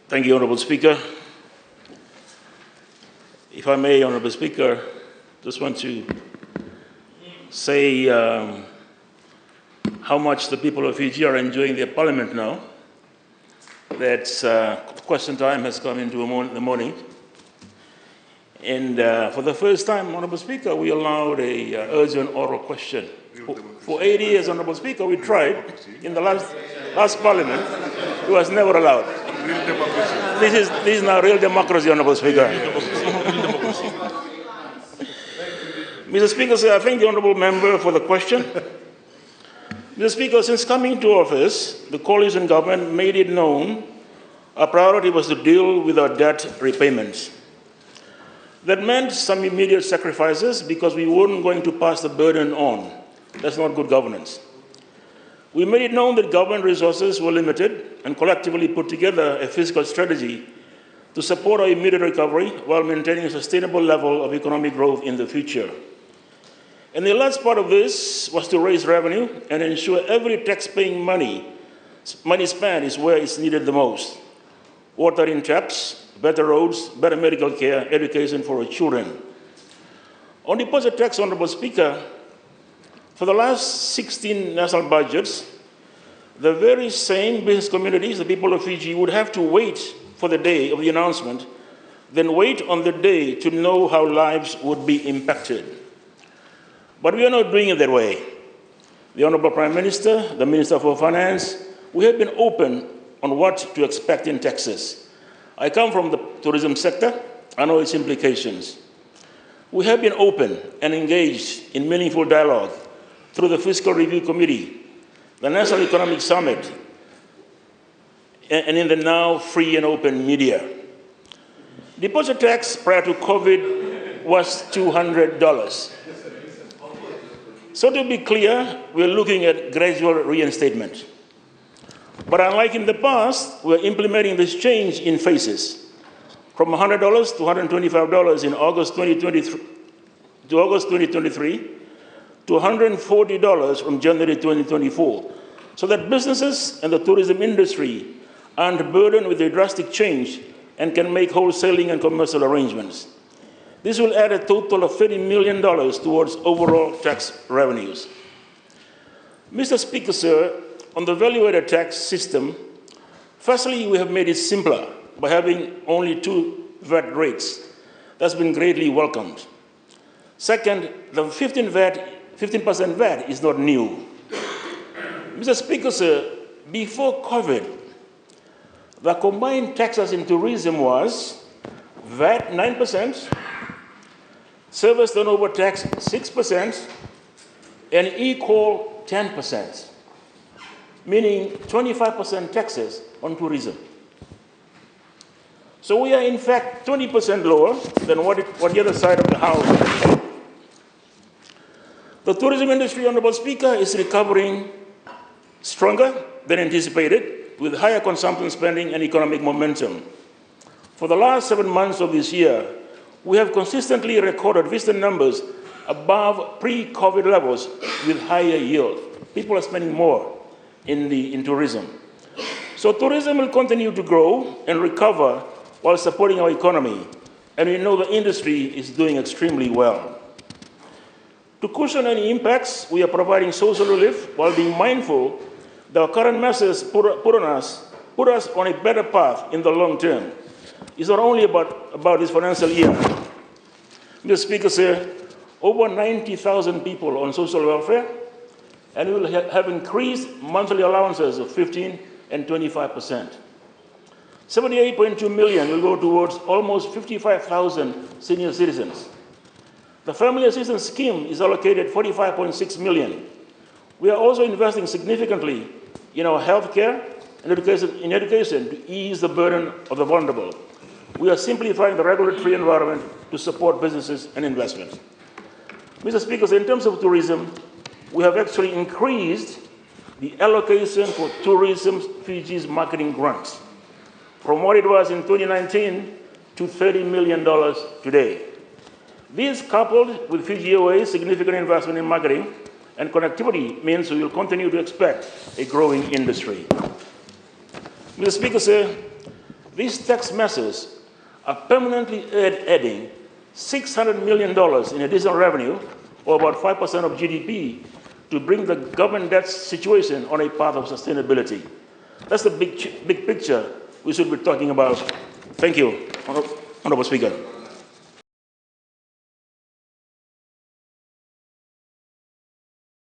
Thank you, Honourable Speaker. If I may, Honourable Speaker, just want to say how much the people of Fiji are enjoying their parliament now. That question time has come into the morning. And for the first time, Honourable Speaker, we allowed a urgent oral question. For 80 years, Honourable Speaker, we tried in the last parliament. It was never allowed. This is now real democracy, Honourable Speaker. Mr. Speaker, sir, I thank the Honourable Member for the question. Mr. Speaker, since coming to office, the coalition government made it known our priority was to deal with our debt repayments. That meant some immediate sacrifices because we weren't going to pass the burden on. That's not good governance. We made it known that government resources were limited and collectively put together a fiscal strategy to support our immediate recovery while maintaining a sustainable level of economic growth in the future. And the last part of this was to raise revenue and ensure every tax-paying money spent is where it's needed the most. Water in taps, better roads, better medical care, education for our children. On deposit tax, Honourable Speaker, for the last 16 national budgets, the very same business communities, the people of Fiji, would have to wait for the day of the announcement, then wait on the day to know how lives would be impacted. But we are not doing it that way. The Honourable Prime Minister, the Minister for Finance, we have been open on what to expect in taxes. I come from the tourism sector. I know its implications. We have been open and engaged in meaningful dialogue through the Fiscal Review Committee, the National Economic Summit, and in the now free and open media. Deposit tax prior to COVID was $200. So to be clear, we're looking at gradual reinstatement. But unlike in the past, we're implementing this change in phases, from $100 to $125 in August 2023 to $140 from January 2024, so that businesses and the tourism industry aren't burdened with a drastic change and can make wholesaling and commercial arrangements. This will add a total of $30 million towards overall tax revenues. Mr. Speaker, sir, on the value-added tax system, firstly, we have made it simpler by having only 2 VAT rates. That's been greatly welcomed. Second, the 15% VAT is not new. Mr. Speaker, sir, before COVID, the combined taxes in tourism was VAT 9%, service turnover tax 6%, and equal 10%. Meaning 25% taxes on tourism. So we are in fact 20% lower than what the other side of the House is. The tourism industry, Honourable Speaker, is recovering stronger than anticipated with higher consumption spending and economic momentum. For the last 7 months of this year, we have consistently recorded visitor numbers above pre-COVID levels with higher yield. People are spending more in tourism. So tourism will continue to grow and recover while supporting our economy. And we know the industry is doing extremely well. To cushion any impacts, we are providing social relief while being mindful that our current measures put us on a better path in the long term. It's not only about this financial year. Mr. Speaker, sir, over 90,000 people on social welfare, and we will have increased monthly allowances of 15% and 25%. 78.2 million will go towards almost 55,000 senior citizens. The Family Assistance Scheme is allocated 45.6 million. We are also investing significantly in our healthcare and education to ease the burden of the vulnerable. We are simplifying the regulatory environment to support businesses and investment. Mr. Speaker, in terms of tourism, we have actually increased the allocation for Tourism Fiji's marketing grants from what it was in 2019 to $30 million today. This, coupled with Fiji Airways' significant investment in marketing and connectivity, means we will continue to expect a growing industry. Mr. Speaker, sir, these tax measures are permanently adding $600 million in additional revenue, or about 5% of GDP, to bring the government debt situation on a path of sustainability. That's the big picture we should be talking about. Thank you, Honorable Speaker.